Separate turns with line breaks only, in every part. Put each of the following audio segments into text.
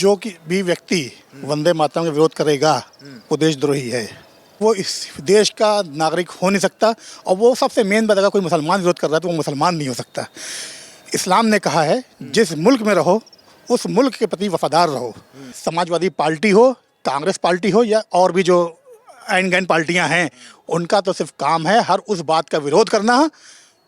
जो कि भी व्यक्ति वंदे मातरम का विरोध करेगा वो देशद्रोही है। वो इस देश का नागरिक हो नहीं सकता। और वो सबसे मेन बात, अगर कोई मुसलमान विरोध कर रहा है तो वो मुसलमान नहीं हो सकता। इस्लाम ने कहा है जिस मुल्क में रहो उस मुल्क के प्रति वफादार रहो। समाजवादी पार्टी हो, कांग्रेस पार्टी हो या और भी जो एंड गैन पार्टियां हैं, उनका तो सिर्फ काम है हर उस बात का विरोध करना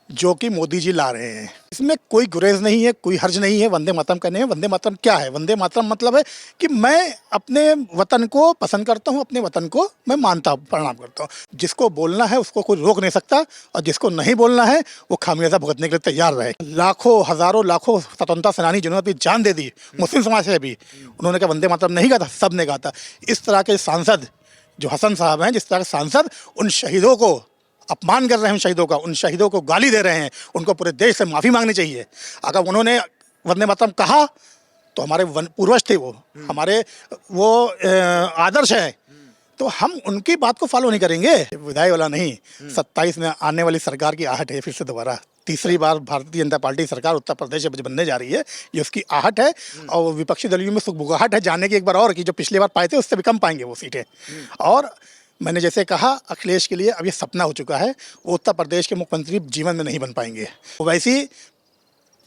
जो कि मोदी जी ला रहे हैं। इसमें कोई गुरेज नहीं है, कोई हर्ज नहीं है वंदे मातरम कहने में। वंदे मातरम क्या है? वंदे मातरम मतलब है कि मैं अपने वतन को पसंद करता हूँ, अपने वतन को मैं मानता हूँ, प्रणाम करता हूँ। जिसको बोलना है उसको कोई रोक नहीं सकता और जिसको नहीं बोलना है वो खामियाजा भुगतने के लिए तैयार रहे। लाखों हज़ारों लाखों स्वतंत्रता सेनानी जिन्होंने अपनी जान दे दी, मुस्लिम समाज से भी, उन्होंने कहा वंदे मातरम नहीं कहा था, सब ने कहा था। इस तरह के सांसद जो हसन साहब हैं, जिस तरह के सांसद उन शहीदों को अपमान कर रहे हैं, उन शहीदों का, उन शहीदों को गाली दे रहे हैं, उनको पूरे देश से माफ़ी मांगनी चाहिए। अगर उन्होंने वंदे मातरम कहा तो हमारे पूर्वज थे, वो हमारे वो आदर्श है, तो हम उनकी बात को फॉलो नहीं करेंगे। विदाई वाला नहीं, 27 में आने वाली सरकार की आहट है फिर से दोबारा तीसरी बार भारतीय जनता पार्टी सरकार उत्तर प्रदेश में बनने जा रही है। ये उसकी आहट है और विपक्षी दलों में सुगबुगाहट है जाने की एक बार और की, जो पिछली बार पाए थे उससे भी कम पाएंगे वो सीटें। और मैंने जैसे कहा अखिलेश के लिए अब ये सपना हो चुका है, वो उत्तर प्रदेश के मुख्यमंत्री जीवन में नहीं बन पाएंगे। वैसे ही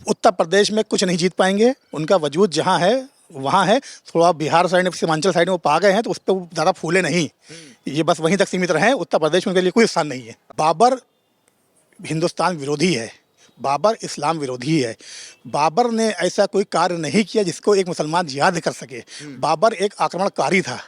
उत्तर प्रदेश में कुछ नहीं जीत पाएंगे, उनका वजूद जहाँ है वहाँ है। थोड़ा बिहार साइड, सीमांचल साइड में वो पा गए हैं तो उस पर वो ज़्यादा फूले नहीं, ये बस वहीं तक सीमित रहे। उत्तर प्रदेश में उनके लिए कोई स्थान नहीं है। बाबर हिंदुस्तान विरोधी है, बाबर इस्लाम विरोधी है। बाबर ने ऐसा कोई कार्य नहीं किया जिसको एक मुसलमान याद कर सके। बाबर एक आक्रमणकारी था,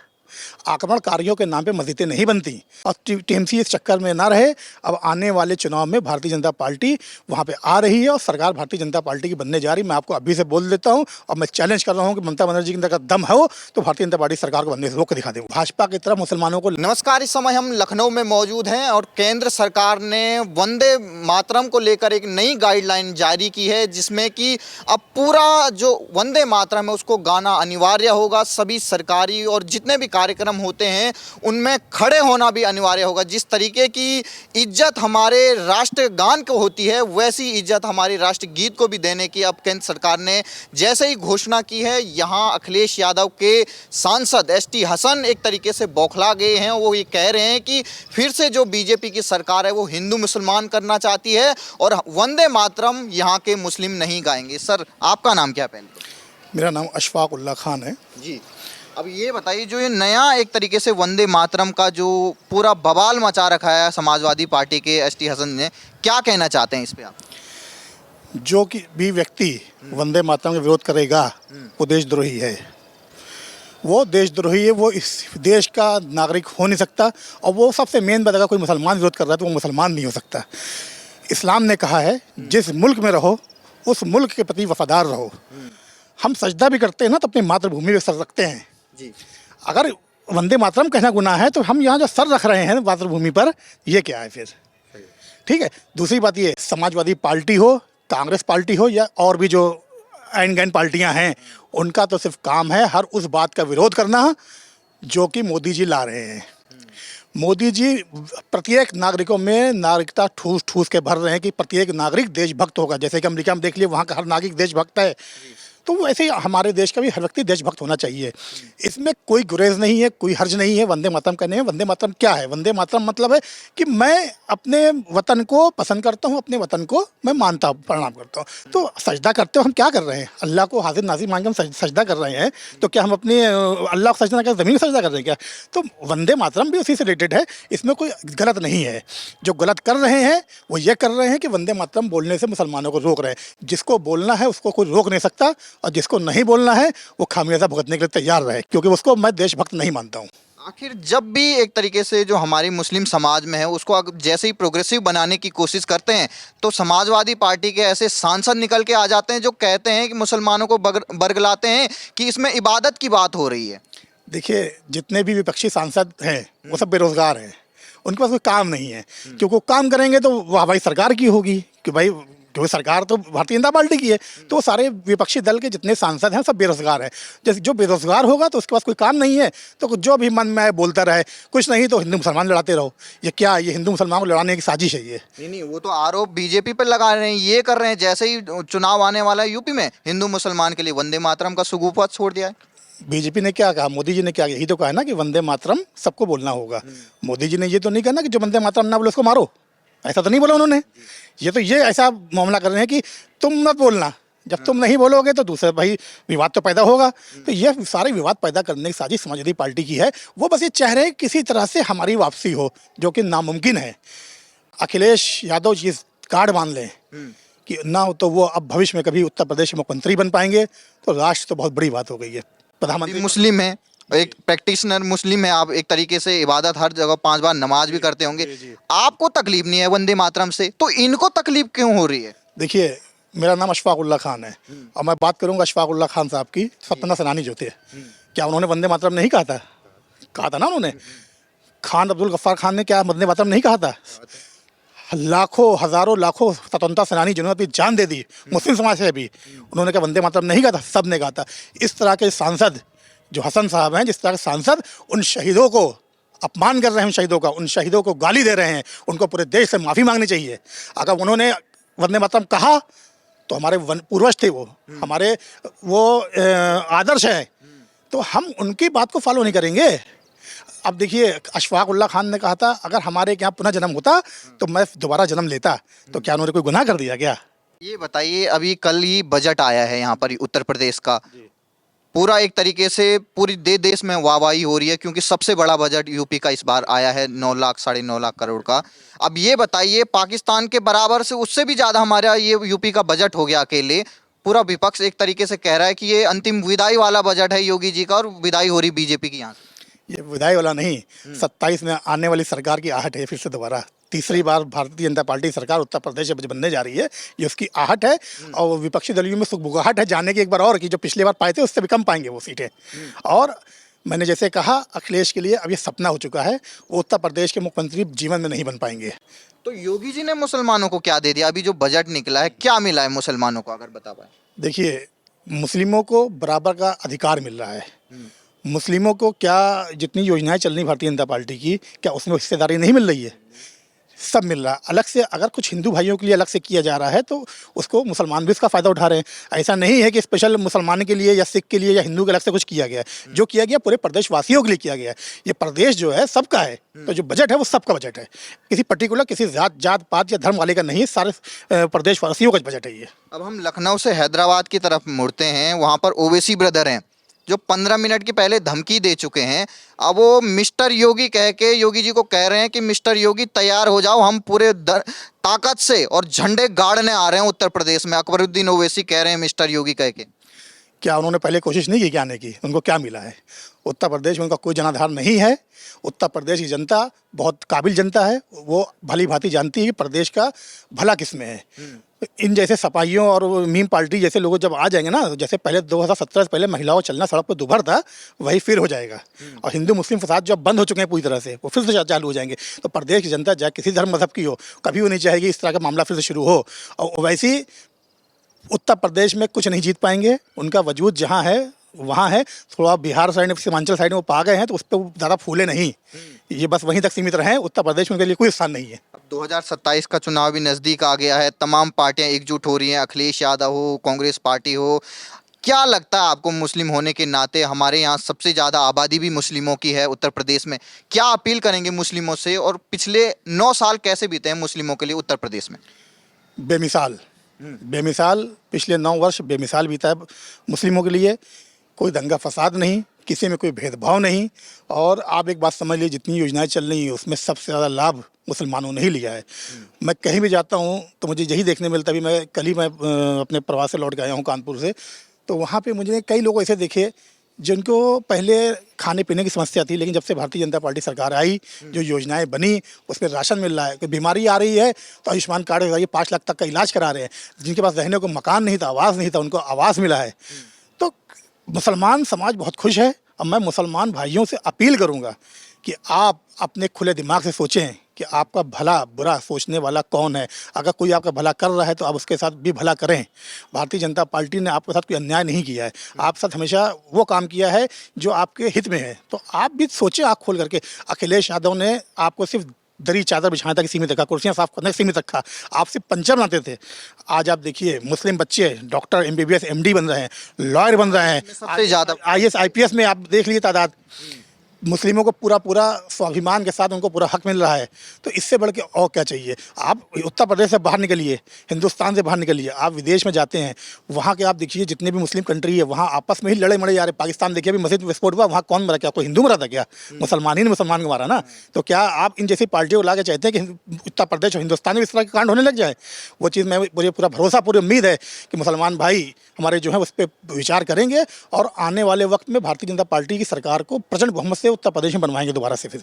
आक्रमणकारियों के नाम पे मस्जिदें नहीं बनती। और टीएमसी इस चक्कर में ना रहे। अब आने वाले चुनाव में भारतीय जनता पार्टी वहाँ पे आ रही है और सरकार भारतीय जनता पार्टी की बनने जा रही। मैं आपको अभी से बोल देता हूँ और मैं चैलेंज कर रहा हूँ कि ममता बनर्जी के अंदर दम है तो भारतीय जनता पार्टी सरकार को बनने से रोक दिखा दे, भाजपा की तरफ मुसलमानों को।
नमस्कार, इस समय हम लखनऊ में मौजूद हैं और केंद्र सरकार ने वंदे मातरम को लेकर एक नई गाइडलाइन जारी की है, जिसमें कि अब पूरा जो वंदे मातरम है उसको गाना अनिवार्य होगा। सभी सरकारी और जितने भी कार्यक्रम होते हैं उनमें खड़े होना भी अनिवार्य होगा। जिस तरीके की इज्जत हमारे राष्ट्रगान को होती है वैसी इज्जत हमारे राष्ट्रगीत को भी देने की अब केंद्र सरकार ने जैसे ही घोषणा की है। यहाँ अखिलेश यादव के सांसद एसटी हसन एक तरीके से बौखला गए हैं। वो ये कह रहे हैं कि फिर से जो बीजेपी की सरकार है वो हिंदू मुसलमान करना चाहती है और वंदे मातरम यहाँ के मुस्लिम नहीं गाएंगे। सर, आपका नाम क्या है?
मेरा नाम अशफाक उल्ला खान है
जी। अब ये बताइए, जो ये नया एक तरीके से वंदे मातरम का जो पूरा बवाल मचा रखा है समाजवादी पार्टी के एसटी हसन ने, क्या कहना चाहते हैं इस पे आप?
जो कि भी व्यक्ति वंदे मातरम का विरोध करेगा वो देशद्रोही है। वो देशद्रोही है, वो इस देश का नागरिक हो नहीं सकता। और वो सबसे मेन बात, अगर कोई मुसलमान विरोध कर रहा है तो वो मुसलमान नहीं हो सकता। इस्लाम ने कहा है जिस मुल्क में रहो उस मुल्क के प्रति वफादार रहो। हम सजदा भी करते हैं ना तो अपनी मातृभूमि पे सर रखते हैं जी। अगर वंदे मातरम कहना गुनाह है तो हम यहाँ जो सर रख रहे हैं मातृभूमि पर, ये क्या है फिर? ठीक है। दूसरी बात ये, समाजवादी पार्टी हो, कांग्रेस पार्टी हो या और भी जो एंड गैन पार्टियां हैं, उनका तो सिर्फ काम है हर उस बात का विरोध करना जो कि मोदी जी ला रहे हैं। मोदी जी प्रत्येक नागरिकों में नागरिकता ठूस ठूस के भर रहे हैं कि प्रत्येक नागरिक देशभक्त होगा। जैसे कि अमेरिका में देख लिए, वहाँ का हर नागरिक देशभक्त है, तो वैसे ही हमारे देश का भी हर व्यक्ति देशभक्त होना चाहिए। इसमें कोई गुरेज नहीं है, कोई हर्ज नहीं है वंदे मातरम कहने में। वंदे मातरम क्या है? वंदे मातरम मतलब है कि मैं अपने वतन को पसंद करता हूँ, अपने वतन को मैं मानता हूँ, प्रणाम करता हूँ। तो सजदा करते हो हम क्या कर रहे हैं? अल्लाह को हाजिर नाजिर मान के हम सजदा कर रहे हैं, तो क्या हम अपने अल्लाह को सजदा कर ज़मीन को सजदा कर रहे हैं क्या? तो वंदे मातरम भी उसी से रिलेटेड है, इसमें कोई गलत नहीं है। जो गलत कर रहे हैं वो ये कर रहे हैं कि वंदे मातरम बोलने से मुसलमानों को रोक रहे हैं। जिसको बोलना है उसको कोई रोक नहीं सकता और जिसको नहीं बोलना है वो खामियाजा भुगतने के लिए तैयार रहे, क्योंकि उसको मैं देशभक्त नहीं मानता हूँ।
आखिर जब भी एक तरीके से जो हमारी मुस्लिम समाज में है उसको जैसे ही प्रोग्रेसिव बनाने की कोशिश करते हैं तो समाजवादी पार्टी के ऐसे सांसद निकल के आ जाते हैं जो कहते हैं कि मुसलमानों को बरगलाते हैं कि इसमें इबादत की बात हो रही है।
देखिए, जितने भी विपक्षी सांसद हैं वो सब बेरोजगार हैं, उनके पास कोई काम नहीं है। क्योंकि वो काम करेंगे तो वह भाई सरकार की होगी, कि भाई क्योंकि सरकार तो भारतीय जनता पार्टी की है। तो सारे विपक्षी दल के जितने सांसद हैं सब बेरोजगार हैं। जैसे जो बेरोजगार होगा तो उसके पास कोई काम नहीं है, तो जो भी मन में बोलता रहे, कुछ नहीं तो हिंदू मुसलमान लड़ाते रहो। ये क्या, ये हिंदू मुसलमान को लड़ाने की साजिश है ये?
नहीं, वो तो आरोप बीजेपी पर लगा रहे हैं, ये कर रहे हैं। जैसे ही चुनाव आने वाला है यूपी में, हिंदू मुसलमान के लिए वंदे मातरम का सुगुफा छोड़ दिया है।
बीजेपी ने क्या कहा, मोदी जी ने क्या, यही तो कहा ना कि वंदे मातरम सबको बोलना होगा। मोदी जी ने ये तो नहीं कहा ना कि जो वंदे मातरम ना बोले उसको मारो, ऐसा तो नहीं बोला उन्होंने। ये ऐसा मामला कर रहे हैं कि तुम मत बोलना, जब तुम नहीं बोलोगे तो दूसरे भाई विवाद तो पैदा होगा। तो ये सारे विवाद पैदा करने की साजिश समाजवादी पार्टी की है। वो बस ये चाह रहे हैं किसी तरह से हमारी वापसी हो, जो कि नामुमकिन है। अखिलेश यादव जी कार्ड मान लें कि ना हो तो वो अब भविष्य में कभी उत्तर प्रदेश के मुख्यमंत्री बन पाएंगे, तो राष्ट्र तो बहुत बड़ी बात हो गई है। प्रधानमंत्री
मुस्लिम है, एक प्रैक्टिशनर मुस्लिम है, आप एक तरीके से इबादत हर जगह 5 बार नमाज भी करते होंगे, आपको तकलीफ नहीं है वंदे मातरम से, तो इनको तकलीफ क्यों हो रही है?
देखिए, मेरा नाम अशफाक उल्ला खान है और मैं बात करूंगा अशफाक उल्ला खान साहब की, सतना सेनानी जो थे। क्या उन्होंने वंदे मातरम नहीं कहा था? कहा था ना उन्होंने। खान अब्दुल गफ्फार खान ने क्या वंदे मातरम नहीं कहा था? लाखों हजारों लाखों स्वतंत्रता सेनानी जिन्होंने अपनी जान दे दी, मुस्लिम समाज से भी, उन्होंने क्या वंदे मातरम नहीं कहा था? सब ने कहा था। इस तरह के सांसद जो हसन साहब हैं, जिस तरह के सांसद उन शहीदों को अपमान कर रहे हैं, उन शहीदों का, उन शहीदों को गाली दे रहे हैं, उनको पूरे देश से माफ़ी मांगनी चाहिए। अगर उन्होंने वंदे मातरम कहा तो हमारे पूर्वज थे, वो हमारे वो आदर्श हैं, तो हम उनकी बात को फॉलो नहीं करेंगे। अब देखिए, अशफाक उल्ला खान ने कहा था अगर हमारे यहाँ पुनः जन्म होता तो मैं दोबारा जन्म लेता, तो क्या उन्होंने कोई गुनाह कर दिया क्या?
ये बताइए, अभी कल ही बजट आया है यहाँ पर उत्तर प्रदेश का, पूरा एक तरीके से पूरी देश में वाहवाही हो रही है, क्योंकि सबसे बड़ा बजट यूपी का इस बार आया है, 9 लाख 9.5 लाख करोड़ का। अब ये बताइए, पाकिस्तान के बराबर से उससे भी ज़्यादा हमारा ये यूपी का बजट हो गया अकेले। पूरा विपक्ष एक तरीके से कह रहा है कि ये अंतिम विदाई वाला बजट है योगी जी का, और विदाई हो रही बीजेपी की यहाँ से।
ये विदाई वाला नहीं, 27 में आने वाली सरकार की आहट है। फिर से दोबारा तीसरी बार भारतीय जनता पार्टी सरकार उत्तर प्रदेश में बनने जा रही है, ये उसकी आहट है। और विपक्षी दलों में सुगबुगाहट है जाने की एक बार और, कि जो पिछली बार पाए थे उससे भी कम पाएंगे वो सीटें। और मैंने जैसे कहा, अखिलेश के लिए अब ये सपना हो चुका है, वो उत्तर प्रदेश के मुख्यमंत्री जीवन में नहीं बन पाएंगे।
तो योगी जी ने मुसलमानों को क्या दे दिया? अभी जो बजट निकला है, क्या मिला है मुसलमानों को, अगर बता पाए?
देखिए, मुस्लिमों को बराबर का अधिकार मिल रहा है। मुस्लिमों को क्या जितनी योजनाएं चल रही भारतीय जनता पार्टी की, क्या उसमें हिस्सेदारी नहीं मिल रही है? सब मिल रहा है। अलग से अगर कुछ हिंदू भाइयों के लिए अलग से किया जा रहा है तो उसको मुसलमान भी इसका फ़ायदा उठा रहे हैं। ऐसा नहीं है कि स्पेशल मुसलमान के लिए या सिख के लिए या हिंदू के अलग से कुछ किया गया है। जो किया गया पूरे प्रदेश वासियों के लिए किया गया है। ये प्रदेश जो है सबका है, तो जो बजट है वो सबका बजट है, किसी पर्टिकुलर किसी जात पात या धर्म वाले का नहीं है, सारे प्रदेश वासियों का बजट है ये।
अब हम लखनऊ से हैदराबाद की तरफ मुड़ते हैं, वहाँ पर ओवैसी ब्रदर हैं जो 15 मिनट की पहले धमकी दे चुके हैं। अब वो मिस्टर योगी कह के योगी जी को कह रहे हैं कि मिस्टर योगी तैयार हो जाओ, हम पूरे ताकत से और झंडे गाड़ने आ रहे हैं उत्तर प्रदेश में। अकबरुद्दीन ओवैसी कह रहे हैं मिस्टर योगी कह के।
क्या उन्होंने पहले कोशिश नहीं की आने की? उनको क्या मिला है? उत्तर प्रदेश में उनका कोई जनाधार नहीं है। उत्तर प्रदेश की जनता बहुत काबिल जनता है, वो भली भांति जानती है कि प्रदेश का भला किस में है। इन जैसे सपाहियों और मीम पार्टी जैसे लोग जब आ जाएंगे ना, जैसे पहले 2017 से पहले महिलाओं चलना सड़क पर दुभर था, वही फिर हो जाएगा। और हिंदू मुस्लिम फसाद जब बंद हो चुके हैं पूरी तरह से, वो फिर से चालू हो जाएंगे। तो प्रदेश की जनता चाहे किसी धर्म मजहब की हो, कभी वो नहीं चाहेगी इस तरह का मामला फिर से शुरू हो। और वैसे उत्तर प्रदेश में कुछ नहीं जीत पाएंगे। उनका वजूद जहाँ है वहाँ है, थोड़ा बिहार साइड सीमांचल साइड में वो पा गए हैं, तो उस पर ज़्यादा फूले नहीं, ये बस वहीं तक सीमित रहे। उत्तर प्रदेश में उनके लिए कोई स्थान नहीं है।
अब 2027 का चुनाव भी नज़दीक आ गया है, तमाम पार्टियां एकजुट हो रही हैं, अखिलेश यादव हो, कांग्रेस पार्टी हो। क्या लगता है आपको, मुस्लिम होने के नाते हमारे यहाँ सबसे ज़्यादा आबादी भी मुस्लिमों की है उत्तर प्रदेश में, क्या अपील करेंगे मुस्लिमों से, और पिछले 9 साल कैसे बीते हैं मुस्लिमों के लिए उत्तर प्रदेश में?
बेमिसाल बेमिसाल पिछले 9 वर्ष बेमिसाल बीता है मुस्लिमों के लिए। कोई दंगा फसाद नहीं, किसी में कोई भेदभाव नहीं। और आप एक बात समझ लीजिए, जितनी योजनाएं चल रही हैं उसमें सबसे ज़्यादा लाभ मुसलमानों ने ही लिया है। मैं कहीं भी जाता हूं तो मुझे यही देखने मिलता है। मैं कल ही अपने प्रवास से लौट के आया हूं कानपुर से, तो वहाँ पे मुझे कई लोग ऐसे देखे जिनको पहले खाने पीने की समस्या थी, लेकिन जब से भारतीय जनता पार्टी सरकार आई, जो योजनाएं बनी, उसमें राशन मिल रहा है। कोई बीमारी आ रही है तो आयुष्मान कार्ड के 5 लाख तक का इलाज करा रहे हैं। जिनके पास रहने को मकान नहीं था, आवास नहीं था, उनको आवास मिला है। तो मुसलमान समाज बहुत खुश है। अब मैं मुसलमान भाइयों से अपील करूंगा कि आप अपने खुले दिमाग से सोचें कि आपका भला बुरा सोचने वाला कौन है। अगर कोई आपका भला कर रहा है तो आप उसके साथ भी भला करें। भारतीय जनता पार्टी ने आपके साथ कोई अन्याय नहीं किया है, आप साथ हमेशा वो काम किया है जो आपके हित में है। तो आप भी सोचें आँख खोल करके। अखिलेश यादव ने आपको सिर्फ दरी चादर बिछाने तक सीमित रखा, कुर्सियां साफ करने तक सीमित रखा। आप सिर्फ पंचर बनाते थे, आज आप देखिए मुस्लिम बच्चे डॉक्टर, MBBS, MD बन रहे हैं, लॉयर बन रहे हैं।
सबसे ज़्यादा
IAS IPS में आप देख लीजिए तादाद, मुस्लिमों को पूरा पूरा स्वाभिमान के साथ उनको पूरा हक मिल रहा है। तो इससे बढ़ के और क्या चाहिए। आप उत्तर प्रदेश से बाहर निकलिए, हिंदुस्तान से बाहर निकलिए, आप विदेश में जाते हैं, वहाँ के आप देखिए जितने भी मुस्लिम कंट्री है वहाँ आपस में ही लड़े मड़े जा रहे। पाकिस्तान देखिए अभी मस्जिद विस्फोट हुआ, वहाँ कौन मरा, क्या कोई हिंदू मरा था क्या? मुसलमान ही ने मुसलमान को मारा ना। तो क्या आप इन जैसी पार्टियों को ला के चाहते हैं कि उत्तर प्रदेश और हिंदुस्तान में इस तरह के कांड होने लग जाए? वो चीज़ मैं, मुझे पूरा भरोसा, पूरी उम्मीद है कि मुसलमान भाई हमारे जो है उस पर विचार करेंगे और आने वाले वक्त में भारतीय जनता पार्टी की सरकार को प्रचंड बहुमत से उत्तर प्रदेश में बनवाएंगे दोबारा से फिर।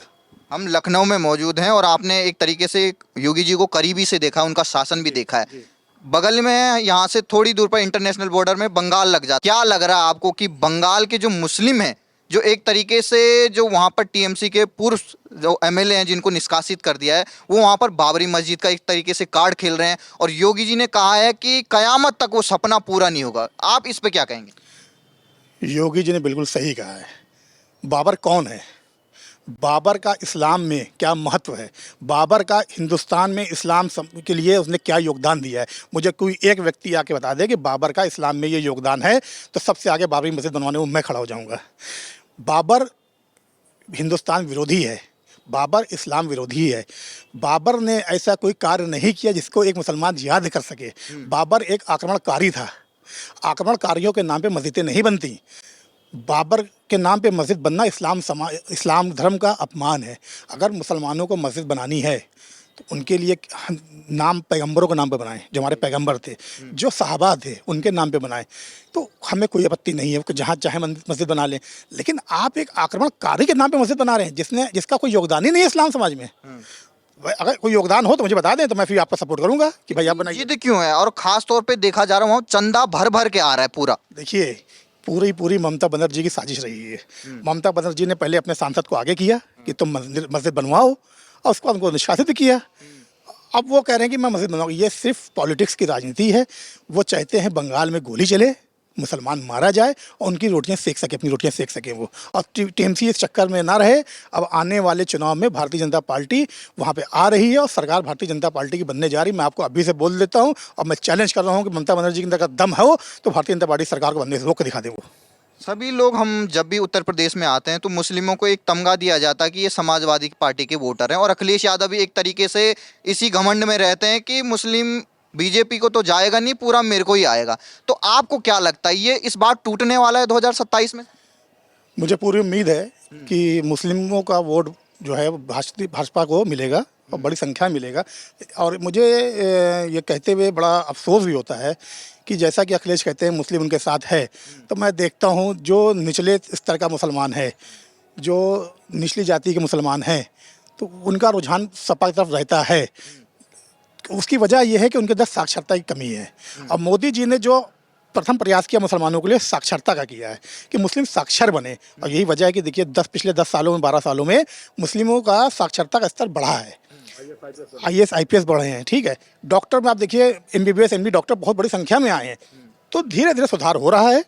हम लखनऊ में मौजूद हैं और आपने एक तरीके से योगी जी को करीबी से देखा, उनका शासन भी देखा है। बगल में यहाँ से थोड़ी दूर पर इंटरनेशनल बॉर्डर में बंगाल लग जाता। क्या लग रहा है आपको कि बंगाल के जो मुस्लिम हैं, जो एक तरीके से जो वहाँ पर TMC के पूर्व जो MLA हैं जिनको निष्कासित कर दिया है, वो वहाँ पर बाबरी मस्जिद का एक तरीके से कार्ड खेल रहे हैं और योगी जी ने कहा है कि कयामत तक वो सपना पूरा नहीं होगा। आप इस पे क्या कहेंगे?
योगी जी ने बिल्कुल सही कहा है। बाबर कौन है? बाबर का इस्लाम में क्या महत्व है? बाबर का हिंदुस्तान में इस्लाम के लिए उसने क्या योगदान दिया है? मुझे कोई एक व्यक्ति आके बता दे कि बाबर का इस्लाम में ये योगदान है, तो सबसे आगे बाबरी मस्जिद बनवाने में मैं खड़ा हो जाऊंगा। बाबर हिंदुस्तान विरोधी है, बाबर इस्लाम विरोधी है। बाबर ने ऐसा कोई कार्य नहीं किया जिसको एक मुसलमान याद कर सके। बाबर एक आक्रमणकारी था। आक्रमणकारियों के नाम पे मस्जिदें नहीं बनती। बाबर के नाम पे मस्जिद बनना इस्लाम धर्म का अपमान है। अगर मुसलमानों को मस्जिद बनानी है तो उनके लिए नाम पैगंबरों के नाम पे बनाएं, जो हमारे पैगंबर थे, जो सहाबा थे, उनके नाम पे बनाएं। तो हमें कोई आपत्ति नहीं है कि जहाँ चाहे मस्जिद बना लें। लेकिन आप एक आक्रमणकारी के नाम पे मस्जिद बना रहे हैं जिसका कोई योगदान ही नहीं है इस्लाम समाज में। अगर कोई योगदान हो तो मुझे बता दें, तो मैं फिर आपका सपोर्ट करूंगा कि भाई आप बनाइए।
जिद क्यों है? और खास तौर पे देखा जा रहा हूँ चंदा भर भर के आ रहा है पूरा।
देखिए, पूरी ममता बनर्जी की साजिश रही है। ममता बनर्जी ने पहले अपने सांसद को आगे किया कि तुम मस्जिद बनवाओ, और उसके बाद उनको निष्कासित किया। अब वो कह रहे हैं कि मैं मस्जिद बनवाऊँ। ये सिर्फ पॉलिटिक्स की राजनीति है। वो चाहते हैं बंगाल में गोली चले, मुसलमान मारा जाए और उनकी रोटियां सेक सके, अपनी रोटियां सेक सकें वो, और TMC इस चक्कर में ना रहे। अब आने वाले चुनाव में भारतीय जनता पार्टी वहाँ पे आ रही है और सरकार भारतीय जनता पार्टी की बनने जा रही है। मैं आपको अभी से बोल देता हूँ और मैं चैलेंज कर रहा हूँ कि ममता बनर्जी के अंदर का दम है वो, तो भारतीय जनता पार्टी सरकार को बनने से रोक के दिखा दे वो।
सभी लोग, हम जब भी उत्तर प्रदेश में आते हैं तो मुस्लिमों को एक तमगा दिया जाता है कि ये समाजवादी पार्टी के वोटर हैं, और अखिलेश यादव भी एक तरीके से इसी घमंड में रहते हैं कि मुस्लिम BJP को तो जाएगा नहीं, पूरा मेरे को ही आएगा। तो आपको क्या लगता है, ये इस बार टूटने वाला है 2027 में?
मुझे पूरी उम्मीद है कि मुस्लिमों का वोट जो है भाजपा को मिलेगा और बड़ी संख्या में मिलेगा। और मुझे ये कहते हुए बड़ा अफसोस भी होता है कि जैसा कि अखिलेश कहते हैं मुस्लिम उनके साथ है, तो मैं देखता हूँ जो निचले स्तर का मुसलमान है, जो निचली जाति के मुसलमान हैं, तो उनका रुझान सपा की तरफ रहता है। उसकी वजह यह है कि उनके अंदर साक्षरता की कमी है। अब मोदी जी ने जो प्रथम प्रयास किया मुसलमानों के लिए, साक्षरता का किया है कि मुस्लिम साक्षर बने, और यही वजह है कि देखिए पिछले 10 सालों में, 12 सालों में मुस्लिमों का साक्षरता का स्तर बढ़ा है। IAS IPS बढ़े हैं, ठीक है। डॉक्टर में आप देखिए MBBS MD डॉक्टर बहुत बड़ी संख्या में आए हैं। तो धीरे धीरे सुधार हो रहा है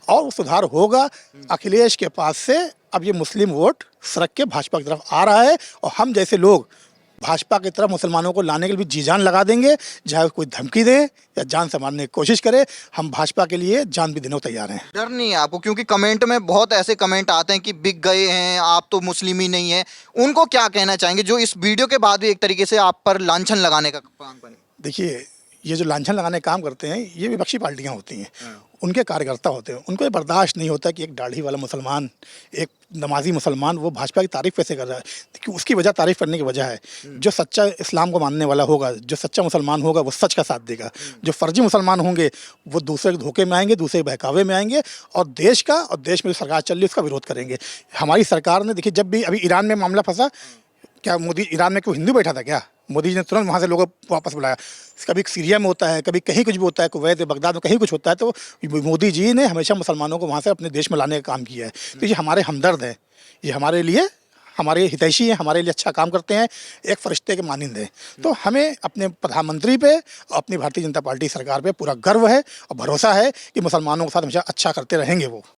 और सुधार होगा। अखिलेश के पास से अब ये मुस्लिम वोट सरक के भाजपा की तरफ आ रहा है, और हम जैसे लोग भाजपा की तरफ मुसलमानों को लाने के लिए भी जी जान लगा देंगे। चाहे कोई धमकी दे या जान से मारने की कोशिश करे, हम भाजपा के लिए जान भी देने को तैयार हैं।
डर नहीं है आपको? क्योंकि कमेंट में बहुत ऐसे कमेंट आते हैं कि बिक गए हैं आप, तो मुस्लिम ही नहीं है। उनको क्या कहना चाहेंगे जो इस वीडियो के बाद भी एक तरीके से आप पर लांछन लगाने का काम करें?
देखिए, ये जो लांछन लगाने का काम करते हैं, ये विपक्षी पार्टियां होती हैं, उनके कार्यकर्ता होते हैं। उनको ये बर्दाश्त नहीं होता कि एक दाढ़ी वाला मुसलमान, एक नमाजी मुसलमान, वो भाजपा की तारीफ कैसे कर रहा है। देखिए, उसकी वजह तारीफ करने की वजह है, जो सच्चा इस्लाम को मानने वाला होगा, जो सच्चा मुसलमान होगा, वो सच का साथ देगा। जो फर्जी मुसलमान होंगे वो दूसरे के धोखे में आएंगे, दूसरे के बहकावे में आएंगे, और देश में जो सरकार चल रही है उसका विरोध करेंगे। हमारी सरकार ने, देखिए, जब भी अभी ईरान में मामला फंसा, क्या मोदी, ईरान में कोई हिंदू बैठा था क्या? मोदी जी ने तुरंत वहाँ से लोगों को वापस बुलाया। कभी सीरिया में होता है, कभी कहीं कुछ भी होता है, कुवैत, बगदाद में कहीं कुछ होता है, तो मोदी जी ने हमेशा मुसलमानों को वहाँ से अपने देश में लाने का काम किया है। तो ये हमारे हमदर्द हैं, ये हमारे लिए, हमारे हितैषी हैं, हमारे लिए अच्छा काम करते हैं, एक फरिश्ते के मानिंद हैं। तो हमें अपने प्रधानमंत्री पे, अपनी भारतीय जनता पार्टी सरकार पे पूरा गर्व है और भरोसा है कि मुसलमानों के साथ हमेशा अच्छा करते रहेंगे वो।